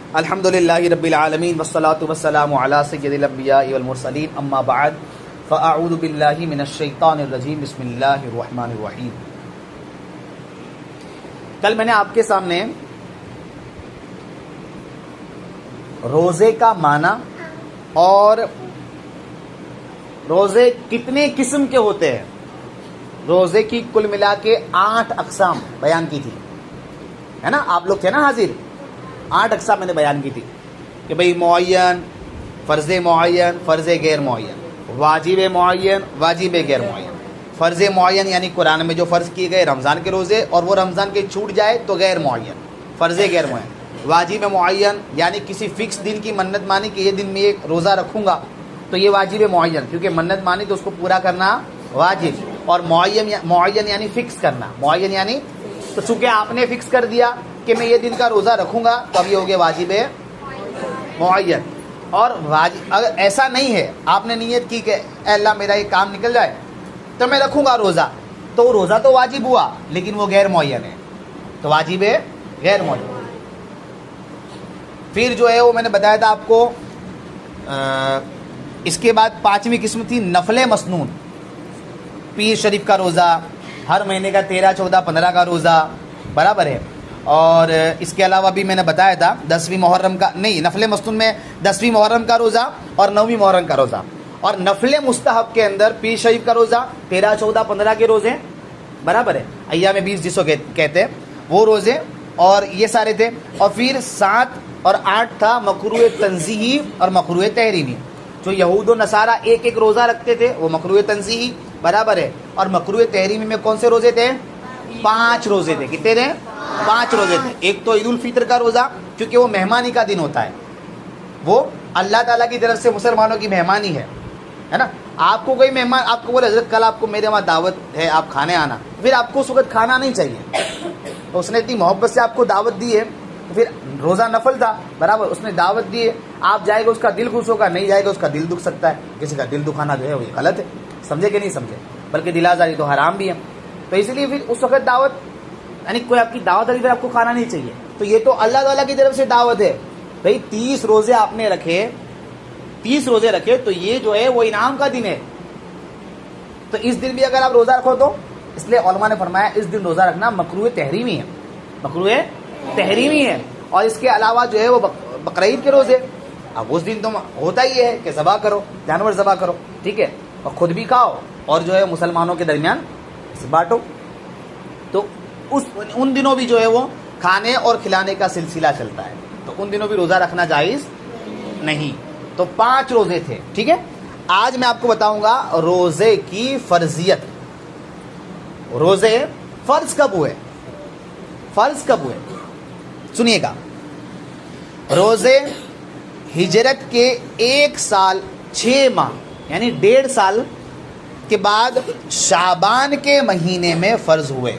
الحمدللہ رب العالمین والصلاة والسلام علی سید الانبیاء والمرسلین اما بعد فاعوذ باللہ من الشیطان الرجیم بسم اللہ الرحمن الرحیم۔ کل میں نے آپ کے سامنے روزے کا معنی اور روزے کتنے قسم کے ہوتے ہیں، روزے کی کل ملا کے 8 اقسام بیان کی تھی، ہے نا؟ آپ لوگ تھے نا حاضر؟ 8 اقسام میں نے بیان کی تھی کہ بھئی معین، فرض معین، فرض غیر معین، واجب معین، واجب غیر معین۔ فرض معین یعنی قرآن میں جو فرض کیے گئے رمضان کے روزے اور وہ رمضان کے چھوٹ جائے تو غیر معین، فرض غیر معین۔ واجب معین یعنی کسی فکس دن کی منت مانی کہ یہ دن میں ایک روزہ رکھوں گا تو یہ واجب معین، کیونکہ منت مانی تو اس کو پورا کرنا واجب۔ اور معین یعنی فکس کرنا، معین یعنی تو چونکہ آپ نے فکس کر دیا کہ میں یہ دن کا روزہ رکھوں گا تو اب یہ ہو گیا واجب معین۔ اور اگر ایسا نہیں ہے، آپ نے نیت کی کہ اے اللہ میرا یہ کام نکل جائے تو میں رکھوں گا روزہ، تو وہ روزہ تو واجب ہوا لیکن وہ غیر معین ہے، تو واجب ہے غیر معین۔ پھر جو ہے وہ میں نے بتایا تھا آپ کو، اس کے بعد 5ویں قسم تھی نفل مسنون، پیر شریف کا روزہ، ہر مہینے کا 13، 14، 15 کا روزہ برابر ہے۔ اور اس کے علاوہ بھی میں نے بتایا تھا 10ویں محرم کا، نہیں نفل مسنون میں 10ویں محرم کا روزہ اور 9ویں محرم کا روزہ، اور نفل مستحب کے اندر پیر شریف کا روزہ، 13، 14، 15 کے روزے برابر ہے، ایام 20 جس کو کہتے ہیں وہ روزے، اور یہ سارے تھے۔ اور پھر 7 اور 8 تھا مکروہ تنزیہی اور مکروہ تحریمی۔ جو یہود و نصارہ ایک ایک روزہ رکھتے تھے وہ مکروہ تنزیہی برابر ہے، اور مکروہ تحریمی میں کون سے روزے تھے؟ 5 روزے تھے۔ کتنے تھے؟ 5 روزے تھے۔ ایک تو عید الفطر کا روزہ، کیونکہ وہ مہمانی کا دن ہوتا ہے، وہ اللہ تعالیٰ کی طرف سے مسلمانوں کی مہمانی ہے نا؟ آپ کو کوئی مہمان آپ کو بولے حضرت کل آپ کو میرے وہاں دعوت ہے، آپ کھانے آنا، پھر آپ کو اس وقت کھانا نہیں چاہیے، تو اس نے اتنی محبت سے آپ کو دعوت دی ہے، تو پھر روزہ نفل تھا برابر، اس نے دعوت دی ہے، آپ جائے گا اس کا دل خوش ہوگا، نہیں جائے گا اس کا دل دکھ سکتا ہے۔ کسی کا دل دکھانا جو ہے وہ غلط ہے، سمجھے کہ نہیں سمجھے؟ بلکہ دل آزاری تو حرام بھی ہے۔ تو اس لیے پھر اس وقت دعوت یعنی کوئی آپ کی دعوت آئی پھر آپ کو کھانا نہیں چاہیے، تو یہ تو اللہ تعالیٰ کی طرف سے دعوت ہے۔ بھائی 30 روزے آپ نے رکھے، 30 روزے رکھے تو یہ جو ہے وہ انعام کا دن ہے، تو اس دن بھی اگر آپ روزہ رکھو تو اس لیے علماء نے فرمایا اس دن روزہ رکھنا مکروہ تحریمی ہے، مکروہ تحریمی ہے۔ اور اس کے علاوہ جو ہے وہ بقرعید کے روزے، اب اس دن تو ہوتا ہی ہے کہ ذبح کرو، جانور ذبح کرو، ٹھیک ہے، اور خود بھی کھاؤ اور جو ہے مسلمانوں کے درمیان بانٹو، تو ان دنوں بھی جو ہے وہ کھانے اور کھلانے کا سلسلہ چلتا ہے، تو ان دنوں بھی روزہ رکھنا جائز نہیں۔ تو 5 روزے تھے، ٹھیک ہے۔ آج میں آپ کو بتاؤں گا روزے کی فرضیت، روزے فرض کب ہوئے، فرض کب ہوئے؟ سنیے گا، روزے ہجرت کے 1 سال 6 ماہ یعنی 1.5 سال کے بعد شعبان کے مہینے میں فرض ہوئے،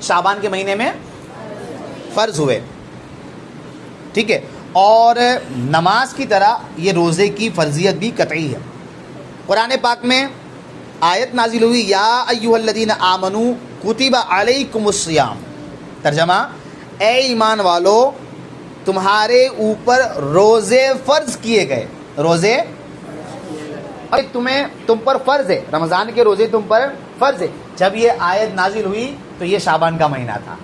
شعبان کے مہینے میں فرض ہوئے، ٹھیک ہے۔ اور نماز کی طرح یہ روزے کی فرضیت بھی قطعی ہے۔ قرآن پاک میں آیت نازل ہوئی، یا ایھا الذین آمنوا کتب علیکم الصیام، ترجمہ اے ایمان والو تمہارے اوپر روزے فرض کیے گئے، روزے تم پر فرض ہے، رمضان کے روزے تم پر فرض ہے۔ جب یہ آیت نازل ہوئی تو یہ شعبان کا مہینہ تھا،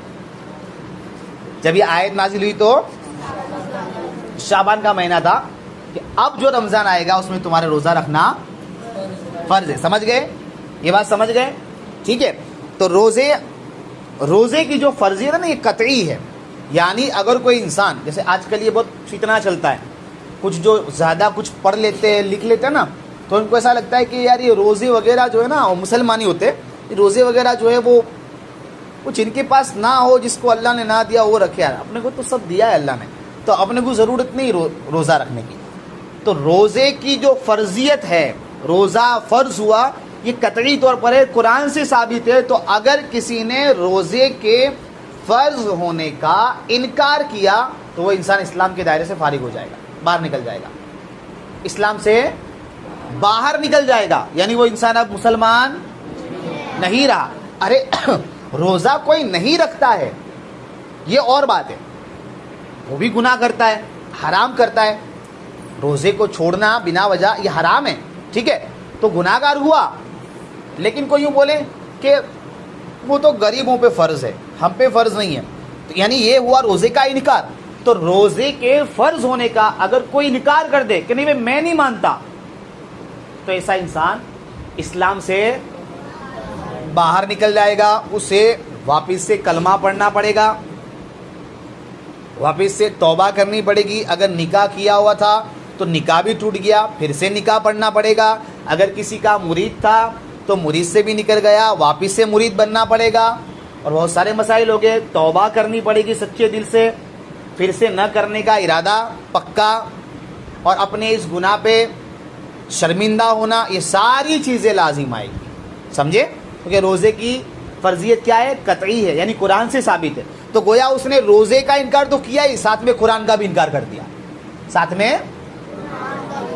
جب یہ آیت نازل ہوئی تو شعبان کا مہینہ تھا، کہ اب جو رمضان آئے گا اس میں تمہارے روزہ رکھنا فرض ہے۔ سمجھ گئے؟ یہ بات سمجھ گئے؟ ٹھیک ہے۔ تو روزے کی جو فرضیت ہے نا یہ قطعی ہے، یعنی اگر کوئی انسان، جیسے آج کل یہ بہت فتنہ چلتا ہے، کچھ جو زیادہ کچھ پڑھ لیتے ہیں لکھ لیتے ہیں نا، تو ان کو ایسا لگتا ہے کہ یار یہ روزے وغیرہ جو ہے نا، وہ مسلمانی ہوتے روزے وغیرہ جو ہے وہ کچھ ان کے پاس نہ ہو، جس کو اللہ نے نہ دیا وہ رکھے، یار اپنے کو تو سب دیا ہے اللہ نے، تو اپنے کو ضرورت نہیں روزہ رکھنے کی۔ تو روزے کی جو فرضیت ہے، روزہ فرض ہوا، یہ قطعی طور پر ہے، قرآن سے ثابت ہے۔ تو اگر کسی نے روزے کے فرض ہونے کا انکار کیا تو وہ انسان اسلام کے دائرے سے فارغ ہو جائے گا، باہر نکل جائے گا، اسلام سے باہر نکل جائے گا، یعنی وہ انسان اب مسلمان نہیں رہا۔ ارے روزہ کوئی نہیں رکھتا ہے یہ اور بات ہے، وہ بھی گناہ کرتا ہے, حرام کرتا ہے. روزے کو چھوڑنا بنا وجہ یہ حرام ہے, ٹھیک ہے, تو گناہ گار ہوا. لیکن کوئی یوں بولے کہ وہ تو غریبوں پہ فرض ہے, ہم پہ فرض نہیں ہے, تو یعنی یہ ہوا روزے کا انکار. تو روزے کے فرض ہونے کا اگر کوئی انکار کر دے کہ نہیں میں نہیں مانتا, تو ایسا انسان اسلام سے باہر نکل جائے گا. اسے واپس سے کلمہ پڑھنا پڑے گا, واپس سے توبہ کرنی پڑے گی. اگر نکاح کیا ہوا تھا تو نکاح بھی ٹوٹ گیا, پھر سے نکاح پڑھنا پڑے گا. اگر کسی کا مرید تھا تو مرید سے بھی نکل گیا, واپس سے مرید بننا پڑے گا. اور بہت سارے مسائل ہو گئے, توبہ کرنی پڑے گی سچے دل سے, پھر سے نہ کرنے کا ارادہ پکا, اور اپنے اس گناہ پہ شرمندہ ہونا, یہ ساری چیزیں لازم آئے گی. سمجھے؟ کیونکہ روزے کی فرضیت کیا ہے؟ قطعی ہے, یعنی قرآن سے ثابت ہے. تو گویا اس نے روزے کا انکار تو کیا ہی, ساتھ میں قرآن کا بھی انکار کر دیا. ساتھ میں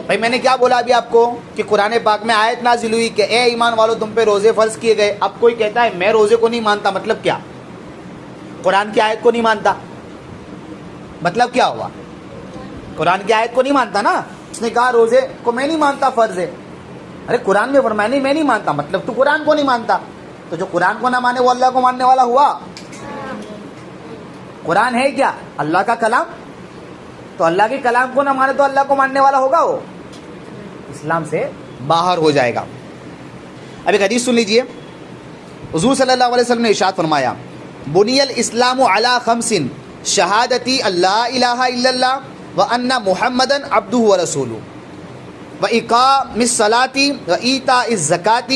بھائی میں نے کیا بولا ابھی آپ کو کہ قرآن پاک میں آیت نازل ہوئی کہ اے ایمان والو تم پہ روزے فرض کیے گئے. اب کوئی کہتا ہے میں روزے کو نہیں مانتا, مطلب کیا؟ قرآن کی آیت کو نہیں مانتا, مطلب کیا ہوا؟ قرآن کی آیت کو نہیں مانتا نا. اس نے کہا روزے کو میں نہیں مانتا فرض ہے. ارے قرآن میں فرمایا نہیں میں نہیں مانتا, مطلب تو قرآن کو نہیں مانتا. تو جو قرآن کو نہ مانے وہ اللہ کو ماننے والا ہوا. قرآن ہے کیا؟ اللہ کا کلام. تو اللہ کے کلام کو نہ مانے تو اللہ کو ماننے والا ہوگا, وہ اسلام سے باہر ہو جائے گا. اب ایک حدیث سن لیجئے. حضور صلی اللہ علیہ وسلم نے ارشاد فرمایا بنی الاسلام علی خمس شہادتی اللہ الہ الا اللہ وان محمدن عبدہ ورسولہ واقام الصلاۃ وایتاء الزکاۃ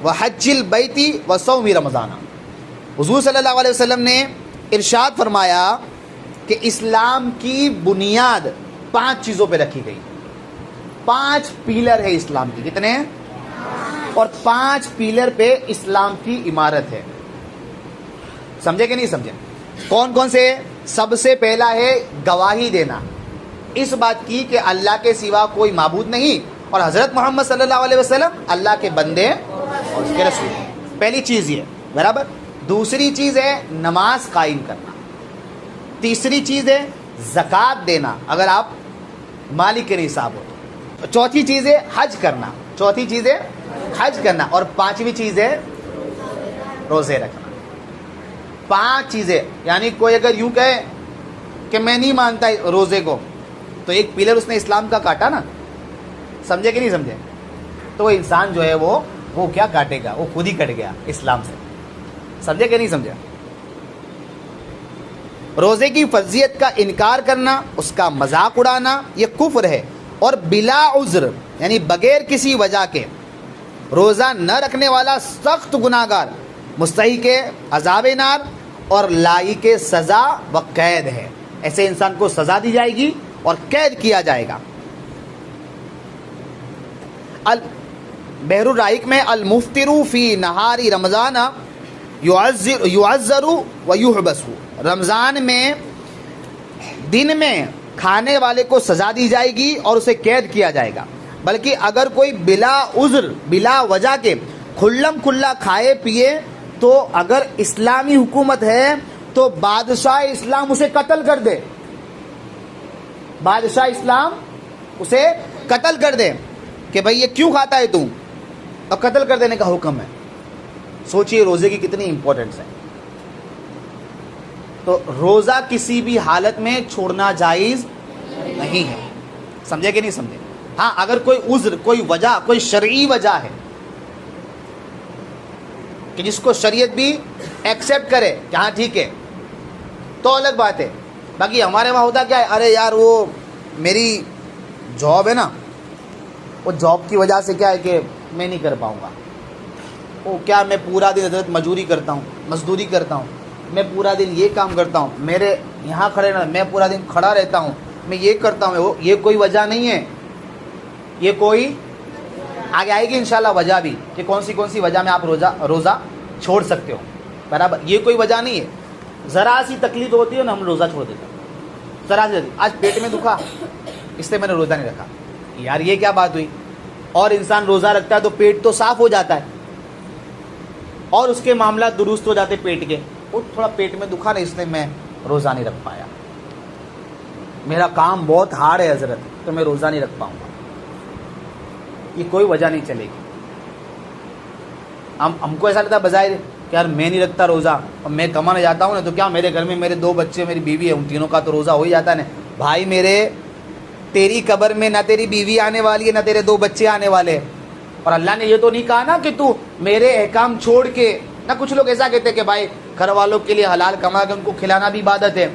وحج البیت وصوم رمضان. حضور صلی اللہ علیہ وسلم نے ارشاد فرمایا کہ اسلام کی بنیاد 5 چیزوں پہ رکھی گئی. 5 پیلر ہے اسلام کی. کتنے ہیں؟ اور 5 پیلر پہ اسلام کی عمارت ہے. سمجھے کہ نہیں سمجھے؟ کون کون سے؟ سب سے پہلا ہے گواہی دینا اس بات کی کہ اللہ کے سوا کوئی معبود نہیں اور حضرت محمد صلی اللہ علیہ وسلم اللہ کے بندے اور اس کے رسول. پہلی چیز یہ برابر. دوسری چیز ہے نماز قائم کرنا. تیسری چیز ہے زکوٰۃ دینا اگر آپ مالک کے نصاب ہو تو. چوتھی چیز ہے حج کرنا. چوتھی چیز ہے حج کرنا. اور 5ویں چیز ہے روزے رکھنا. 5 چیزیں. یعنی کوئی اگر یوں کہے کہ میں نہیں مانتا روزے کو تو ایک پیلر اس نے اسلام کا کاٹا نا. سمجھے کہ نہیں سمجھے؟ تو وہ انسان جو ہے وہ کیا کاٹے گا؟ وہ خود ہی کٹ گیا اسلام سے. سمجھے کہ نہیں سمجھے؟ روزے کی فرضیت کا انکار کرنا, اس کا مذاق اڑانا, یہ کفر ہے. اور بلا عذر یعنی بغیر کسی وجہ کے روزہ نہ رکھنے والا سخت گناہ گار مستحق عذاب نار اور لائق سزا و قید ہے. ایسے انسان کو سزا دی جائے گی اور قید کیا جائے گا. بحر الرائق میں المفطر فی نہار رمضان یعذر و یحبس. رمضان میں دن میں کھانے والے کو سزا دی جائے گی اور اسے قید کیا جائے گا. بلکہ اگر کوئی بلا عذر بلا وجہ کے کھلم کھلا کھائے پیے تو اگر اسلامی حکومت ہے تو بادشاہ اسلام اسے قتل کر دے. بادشاہ اسلام اسے قتل کر دے کہ بھئی یہ کیوں کھاتا ہے تو, اور قتل کر دینے کا حکم ہے. سوچئے روزے کی کتنی امپورٹنس ہے. تو روزہ کسی بھی حالت میں چھوڑنا جائز نہیں ہے. سمجھے کہ نہیں سمجھے؟ ہاں اگر کوئی عذر, کوئی وجہ, کوئی شرعی وجہ ہے کہ جس کو شریعت بھی ایکسیپٹ کرے کہ ہاں ٹھیک ہے تو الگ بات ہے. باقی ہمارے وہاں ہوتا کیا ہے, ارے یار وہ میری جاب ہے نا, وہ جاب کی وجہ سے کیا ہے کہ میں نہیں کر پاؤں گا. وہ کیا میں پورا دن حضرت مزدوری کرتا ہوں, میں پورا دن یہ کام کرتا ہوں, میرے یہاں کھڑے نہ, میں پورا دن کھڑا رہتا ہوں, میں یہ کرتا ہوں. یہ کوئی وجہ نہیں ہے. یہ کوئی آگے آئے گی انشاءاللہ وجہ بھی کہ کون سی وجہ میں آپ روزہ چھوڑ سکتے ہو. برابر, یہ کوئی وجہ نہیں ہے. ذرا سی تکلیف ہوتی ہے نا ہم روزہ چھوڑ دیتے ہیں. ذرا سی آج پیٹ میں دکھا اس لیے میں نے روزہ نہیں رکھا. یار یہ کیا بات ہوئی؟ اور انسان روزہ رکھتا ہے تو پیٹ تو صاف ہو جاتا ہے اور اس کے معاملات درست ہو جاتے پیٹ کے. وہ تھوڑا پیٹ میں دکھا نا اس لیے میں روزہ نہیں رکھ پایا. میرا کام بہت ہارڈ ہے حضرت تو میں روزہ نہیں رکھ پاؤں گا، یہ کوئی وجہ نہیں چلے گی. ہم کو ایسا لگتا ہے بظاہر کہ یار میں نہیں رکھتا روزہ اور میں کمانے جاتا ہوں نا تو کیا میرے گھر میں میرے 2 بچے میری بیوی ہے، ان تینوں کا تو روزہ ہو ہی جاتا ہے نا. بھائی میرے تیری قبر میں نہ تیری بیوی آنے والی ہے نہ تیرے 2 بچے آنے والے، اور اللہ نے یہ تو نہیں کہا نا کہ تو میرے احکام چھوڑ کے. نہ کچھ لوگ ایسا کہتے ہیں کہ بھائی گھر والوں کے لیے حلال کما کے ان کو کھلانا بھی عبادت ہے،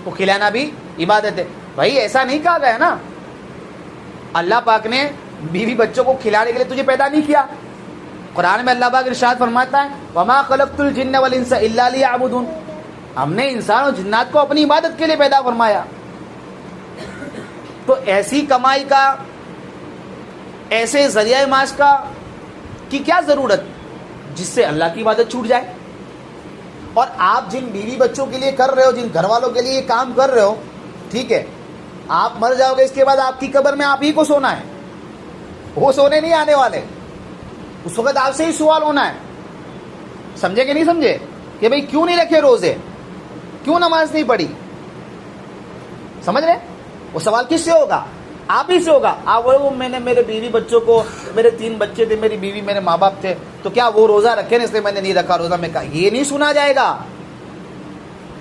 وہ کھلانا بھی عبادت ہے. بھائی ایسا نہیں کہا گیا نا، اللہ پاک نے بیوی بچوں کو کھلانے کے لیے تجھے پیدا نہیں کیا. قرآن میں اللہ پاک ارشاد فرماتا ہے وما خلقت الجن والانس الا لیعبدون، ہم نے انسان اور جنات کو اپنی عبادت کے لیے پیدا فرمایا. تو ایسی کمائی کا، ایسے ذریعہ معاش کا کی کیا ضرورت جس سے اللہ کی عبادت چھوٹ جائے. اور آپ جن بیوی بچوں کے لیے کر رہے ہو، جن گھر والوں کے لیے یہ کام کر رہے ہو، ٹھیک ہے، آپ مر جاؤ گے اس کے بعد آپ کی قبر میں آپ ہی کو سونا ہے، وہ سونے نہیں آنے والے. اس وقت آپ سے ہی سوال ہونا ہے. سمجھے کہ نہیں سمجھے کہ بھئی کیوں نہیں رکھے روزے، کیوں نماز نہیں پڑھی؟ سمجھ رہے؟ وہ سوال کس سے ہوگا؟ آپ ہی سے ہوگا. آپ وہ میں نے میرے بیوی بچوں کو، میرے 3 بچے تھے، میری بیوی میرے ماں باپ تھے، تو کیا وہ روزہ رکھے نا اس لیے میں نے نہیں رکھا روزہ. میں کہا یہ نہیں سنا جائے گا،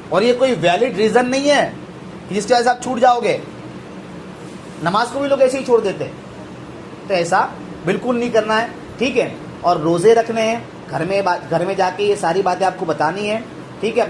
اور یہ کوئی ویلڈ ریزن نہیں ہے جس کی وجہ سے آپ چھوٹ جاؤ گے. نماز کو بھی لوگ ایسے ہی چھوڑ دیتے، تو ایسا بالکل نہیں کرنا ہے، ٹھیک ہے. اور روزے رکھنے ہیں، گھر میں جا کے یہ ساری باتیں آپ کو بتانی ہیں، ٹھیک ہے.